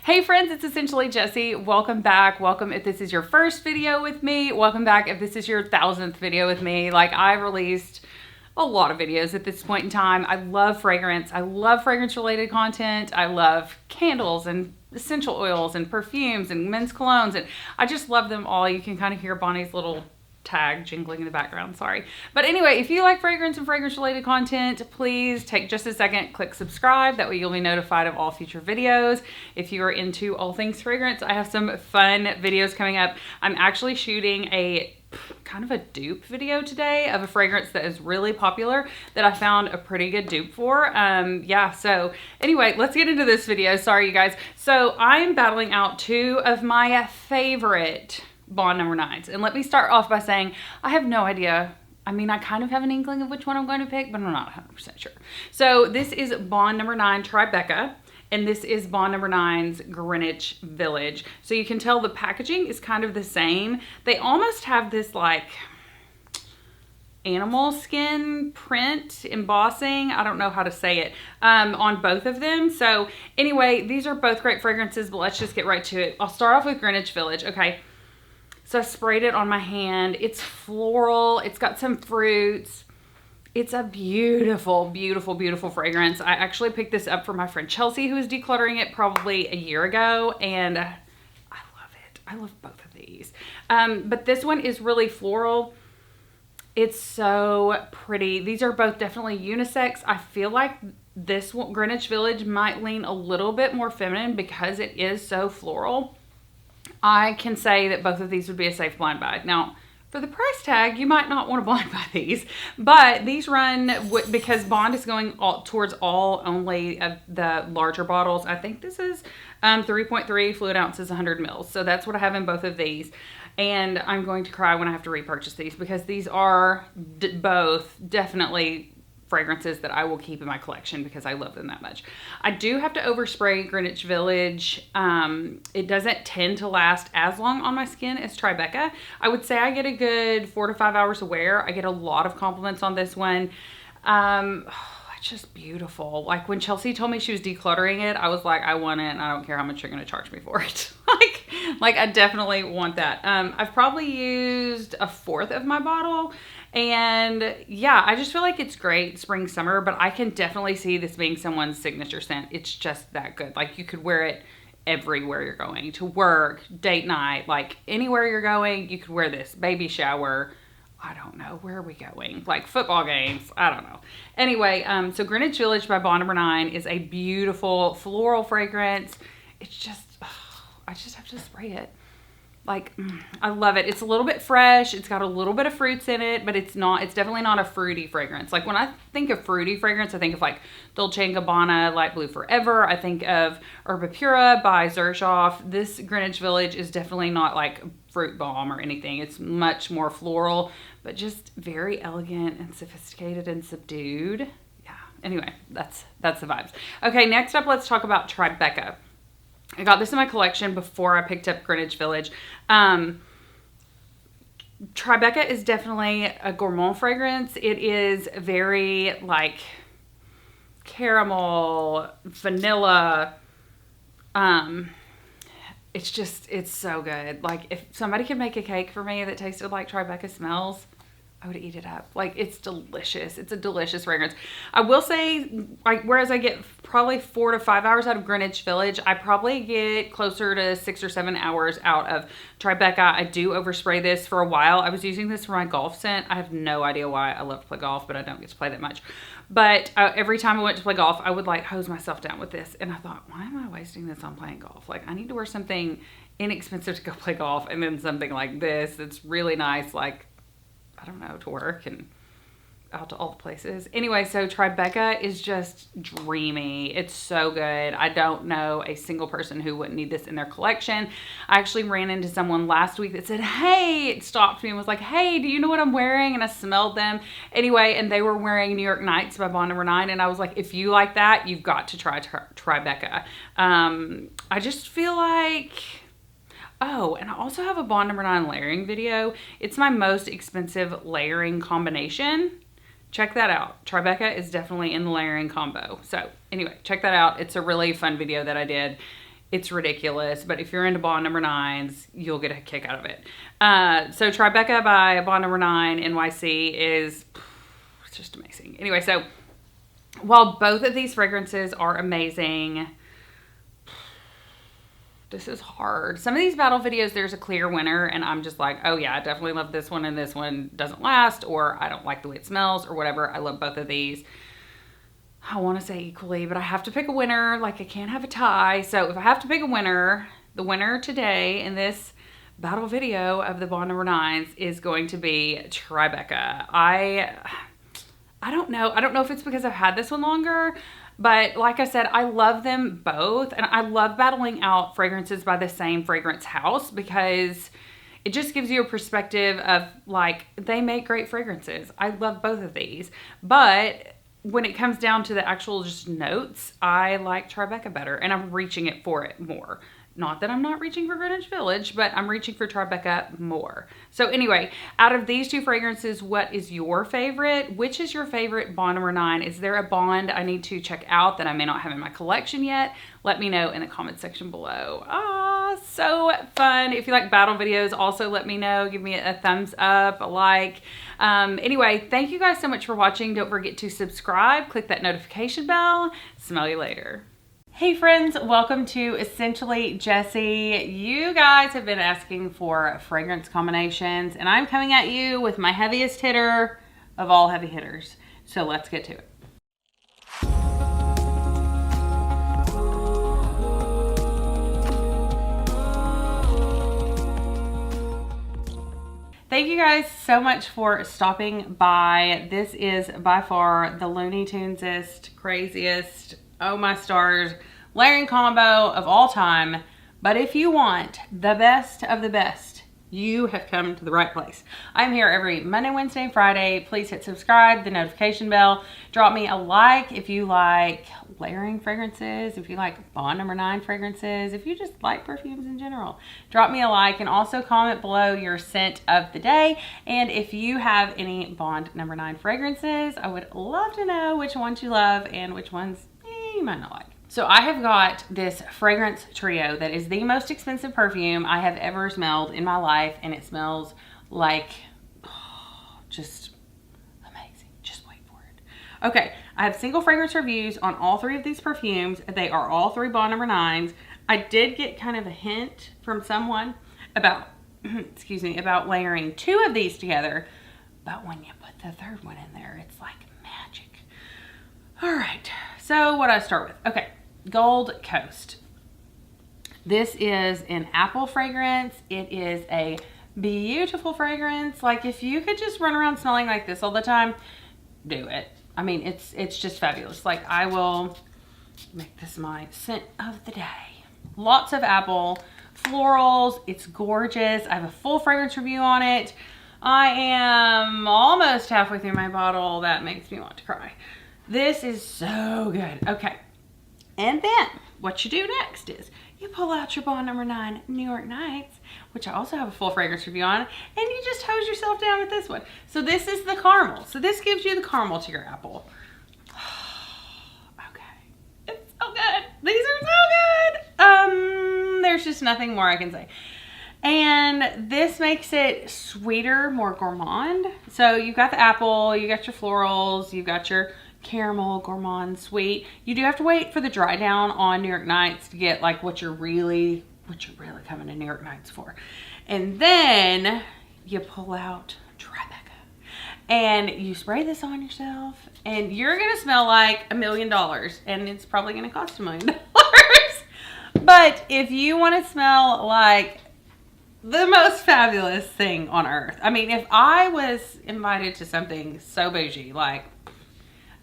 Hey friends, it's Essentially Jessie. Welcome back. Welcome if this is your first video with me. Welcome back if this is your 1000th video with me. Like, I released a lot of videos at this point in time. I love fragrance. I love fragrance related content. I love candles and essential oils and perfumes and men's colognes, and I just love them all. You can kind of hear Bonnie's little tag jingling in the background, sorry. But anyway, if you like fragrance and fragrance related content, please take just a second, click subscribe. That way you'll be notified of all future videos. If you are into all things fragrance, I have some fun videos coming up. I'm actually shooting a kind of a dupe video today of a fragrance that is really popular that I found a pretty good dupe for. Yeah, so anyway, let's get into this video. Sorry, you guys. So I'm battling out two of my favorite Bond No. 9s. And let me start off by saying I have no idea. I mean, I kind of have an inkling of which one I'm going to pick, but I'm not 100% sure. So this is Bond No. 9 Tribecca, and this is Bond No. 9's Greenwich Village. So you can tell the packaging is kind of the same. They almost have this like animal skin print embossing, I don't know how to say it, on both of them. So anyway, these are both great fragrances, but let's just get right to it. I'll start off with Greenwich Village. Okay, so I sprayed it on my hand. It's floral. It's got some fruits. It's a beautiful, beautiful, beautiful fragrance. I actually picked this up for my friend Chelsea, who was decluttering it probably a year ago, and I love it. I love both of these. But this one is really floral. It's so pretty. These are both definitely unisex. I feel like this one, Greenwich Village, might lean a little bit more feminine because it is so floral. I can say that both of these would be a safe blind buy. Now, for the price tag, you might not want to blind buy these, but these run, because Bond is going towards all only of the larger bottles. I think this is 3.3 fluid ounces, 100 mils. So that's what I have in both of these. And I'm going to cry when I have to repurchase these, because these are both definitely fragrances that I will keep in my collection because I love them that much. I do have to overspray Greenwich Village. It doesn't tend to last as long on my skin as Tribecca. I would say I get a good 4 to 5 hours of wear. I get a lot of compliments on this one. It's just beautiful. Like, when Chelsea told me she was decluttering it, I was like, I want it, and I don't care how much you're going to charge me for it. like I definitely want that. I've probably used a fourth of my bottle. And yeah, I just feel like it's great spring, summer, but I can definitely see this being someone's signature scent. It's just that good. Like, you could wear it everywhere you're going, to work, date night, like anywhere you're going, you could wear this. Baby shower, I don't know, where are we going? Like football games, I don't know. Anyway, so Greenwich Village by Bond No. 9 is a beautiful floral fragrance. It's just, I just have to spray it. Like, I love it. It's a little bit fresh. It's got a little bit of fruits in it, but it's definitely not a fruity fragrance. Like, when I think of fruity fragrance, I think of like Dolce & Gabbana Light Blue Forever. I think of Herba Pura by Xershoff. This Greenwich Village is definitely not like fruit bomb or anything. It's much more floral, but just very elegant and sophisticated and subdued. Yeah. Anyway, that's the vibes. Okay, next up, let's talk about Tribecca. I got this in my collection before I picked up Greenwich Village. Tribecca is definitely a gourmand fragrance. It is very like caramel, vanilla. It's so good. Like, if somebody could make a cake for me that tasted like Tribecca smells, I would eat it up. Like, it's delicious. It's a delicious fragrance. I will say, like, whereas I get probably 4 to 5 hours out of Greenwich Village, I probably get closer to 6 or 7 hours out of Tribecca. I do overspray this for a while. I was using this for my golf scent. I have no idea why. I love to play golf, but I don't get to play that much. But every time I went to play golf, I would like hose myself down with this. And I thought, why am I wasting this on playing golf? Like, I need to wear something inexpensive to go play golf, and then something like this that's really nice, like, I don't know, to work and out to all the places. Anyway, so Tribecca is just dreamy. It's so good. I don't know a single person who wouldn't need this in their collection. I actually ran into someone last week that said, hey, it stopped me and was like, hey, do you know what I'm wearing? And I smelled them. Anyway, and they were wearing New York Nights by Bond No. 9. And I was like, if you like that, you've got to try Tribecca. I just feel like... Oh, and I also have a Bond No. 9 layering video. It's my most expensive layering combination. Check that out. Tribecca is definitely in the layering combo. So anyway, check that out. It's a really fun video that I did. It's ridiculous. But if you're into Bond number 9s, you'll get a kick out of it. So Tribecca by Bond number 9 NYC is it's just amazing. Anyway, so while both of these fragrances are amazing, this is hard. Some of these battle videos, there's a clear winner, and I'm just like, oh yeah, I definitely love this one, and this one doesn't last, or I don't like the way it smells, or whatever. I love both of these. I want to say equally, but I have to pick a winner. Like, I can't have a tie. So if I have to pick a winner, the winner today in this battle video of the Bond number 9s is going to be Tribecca. I don't know. I don't know if it's because I've had this one longer, but like I said, I love them both. And I love battling out fragrances by the same fragrance house because it just gives you a perspective of, like, they make great fragrances. I love both of these. But when it comes down to the actual just notes, I like Tribecca better. And I'm reaching it for it more. Not that I'm not reaching for Greenwich Village, but I'm reaching for Tribecca more. So anyway, out of these two fragrances, what is your favorite? Which is your favorite Bond number 9? Is there a Bond I need to check out that I may not have in my collection yet? Let me know in the comment section below. Ah, so fun. If you like battle videos, also let me know. Give me a thumbs up, a like. Anyway, thank you guys so much for watching. Don't forget to subscribe. Click that notification bell. Smell you later. Hey friends, welcome to Essentially Jessie. You guys have been asking for fragrance combinations, and I'm coming at you with my heaviest hitter of all heavy hitters. So let's get to it. Thank you guys so much for stopping by. This is by far the Looney Tunesest, craziest, oh my stars, layering combo of all time. But if you want the best of the best, you have come to the right place. I'm here every Monday, Wednesday, and Friday. Please hit subscribe, the notification bell. Drop me a like if you like layering fragrances, if you like Bond number 9 fragrances, if you just like perfumes in general. Drop me a like, and also comment below your scent of the day. And if you have any Bond number 9 fragrances, I would love to know which ones you love and which ones you might not like. So I have got this fragrance trio that is the most expensive perfume I have ever smelled in my life, and it smells like just amazing. Just wait for it. Okay, I have single fragrance reviews on all 3 of these perfumes. They are all 3 Bond number 9s. I did get kind of a hint from someone about excuse me, about layering 2 of these together, but when you put the 3rd one in there, it's like magic. All right, so what do I start with? Okay, Gold Coast. This is an apple fragrance. It is a beautiful fragrance. Like, if you could just run around smelling like this all the time, do it. I mean, it's just fabulous. Like, I will make this my scent of the day. Lots of apple, florals. It's gorgeous. I have a full fragrance review on it. I am almost halfway through my bottle. That makes me want to cry. This is so good. Okay. And then what you do next is you pull out your Bond number 9 New York Nights, which I also have a full fragrance review on, and you just hose yourself down with this one. So this is the caramel. So this gives you the caramel to your apple. Okay. It's so good. These are so good. There's just nothing more I can say. And this makes it sweeter, more gourmand. So you've got the apple, you got your florals, you've got your caramel, gourmand, sweet. You do have to wait for the dry down on New York Nights to get like what you're really coming to New York Nights for. And then you pull out Tribecca and you spray this on yourself, and you're gonna smell like $1 million, and it's probably gonna cost $1 million. But if you want to smell like the most fabulous thing on earth, I mean, if I was invited to something so bougie, like,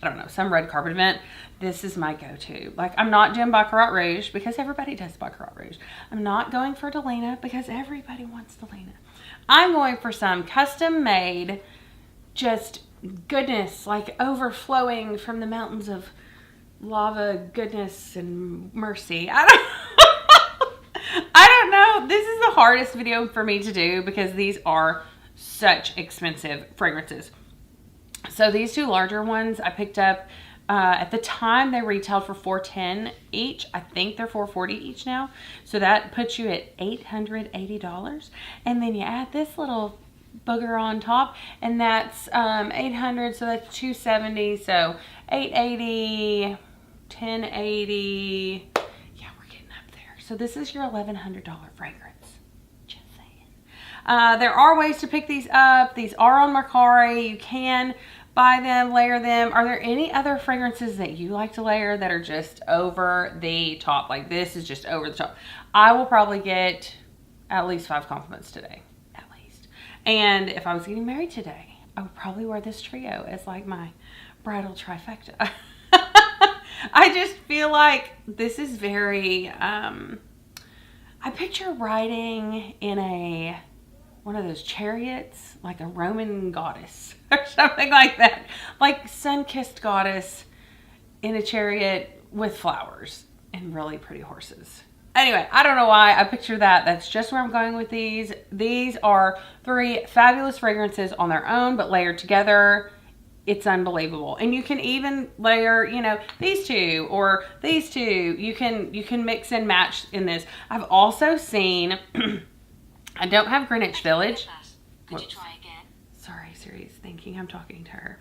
I don't know, some red carpet event, this is my go-to. Like, I'm not doing Baccarat Rouge because everybody does Baccarat Rouge. I'm not going for Delina because everybody wants Delina. I'm going for some custom-made, just goodness, like overflowing from the mountains of lava, goodness, and mercy. I don't know. This is the hardest video for me to do because these are such expensive fragrances. So these 2 larger ones I picked up At the time they retailed for $410 each. I think they're $440 each now. So that puts you at $880. And then you add this little booger on top, and that's $800, so that's $270. So $880, $1080. Yeah, we're getting up there. So this is your $1,100 fragrance. Just saying. There are ways to pick these up. These are on Mercari. You can buy them, layer them. Are there any other fragrances that you like to layer that are just over the top? Like this is just over the top. I will probably get at least 5 compliments today, at least. And if I was getting married today, I would probably wear this trio as like my bridal trifecta. I just feel like this is very, I picture riding in one of those chariots, like a Roman goddess or something like that. Like sun-kissed goddess in a chariot with flowers and really pretty horses. Anyway, I don't know why I picture that. That's just where I'm going with these. These are 3 fabulous fragrances on their own, but layered together, it's unbelievable. And you can even layer, you know, these 2 or these 2. You can mix and match in this. I've also seen I don't have Greenwich Village. Could you try again? Sorry, Siri's thinking I'm talking to her.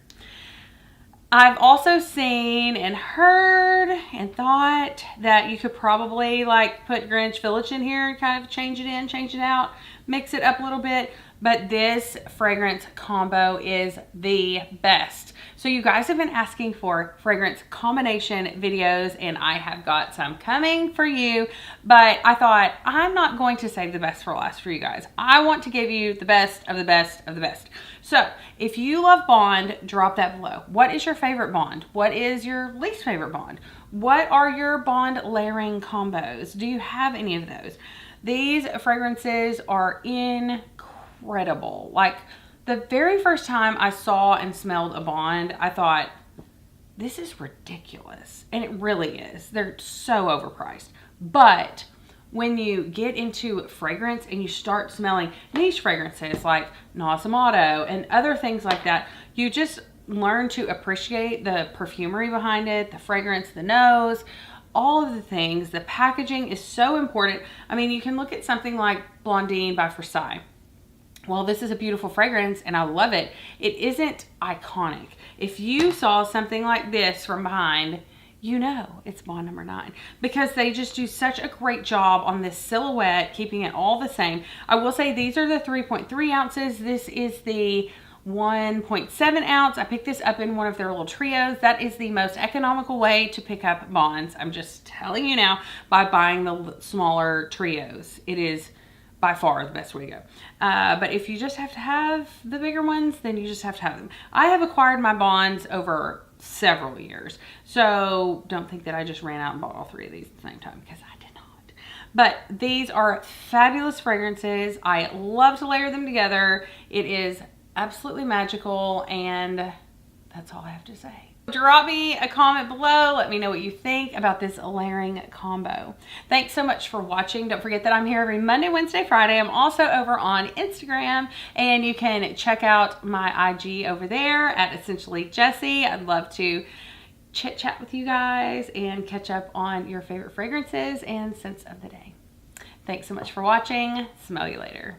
I've also seen and heard and thought that you could probably like put Greenwich Village in here and kind of change it in, change it out, mix it up a little bit. But this fragrance combo is the best. So you guys have been asking for fragrance combination videos, and I have got some coming for you. But I thought I'm not going to save the best for last for you guys. I want to give you the best of the best of the best. So if you love Bond, drop that below. What is your favorite Bond? What is your least favorite Bond? What are your Bond layering combos? Do you have any of those? These fragrances are incredible. Like the very first time I saw and smelled a Bond, I thought, this is ridiculous. And it really is. They're so overpriced. But when you get into fragrance and you start smelling niche fragrances like Nasomato and other things like that, you just learn to appreciate the perfumery behind it, the fragrance, the nose, all of the things. The packaging is so important. I mean, you can look at something like Blondine by Versailles. Well, this is a beautiful fragrance and I love it. It isn't iconic. If you saw something like this from behind, you know it's Bond number 9 because they just do such a great job on this silhouette, keeping it all the same. I will say these are the 3.3 ounces. This is the 1.7 ounce. I picked this up in one of their little trios. That is the most economical way to pick up Bonds. I'm just telling you now, by buying the smaller trios. It is by far the best way to go. But if you just have to have the bigger ones, then you just have to have them. I have acquired my Bonds over several years. So don't think that I just ran out and bought all 3 of these at the same time, because I did not. But these are fabulous fragrances. I love to layer them together. It is absolutely magical, and that's all I have to say. Drop me a comment below. Let me know what you think about this layering combo. Thanks so much for watching. Don't forget that I'm here every Monday, Wednesday, Friday. I'm also over on Instagram, and you can check out my IG over there at Essentially Jessie. I'd love to chit chat with you guys and catch up on your favorite fragrances and scents of the day. Thanks so much for watching. Smell you later.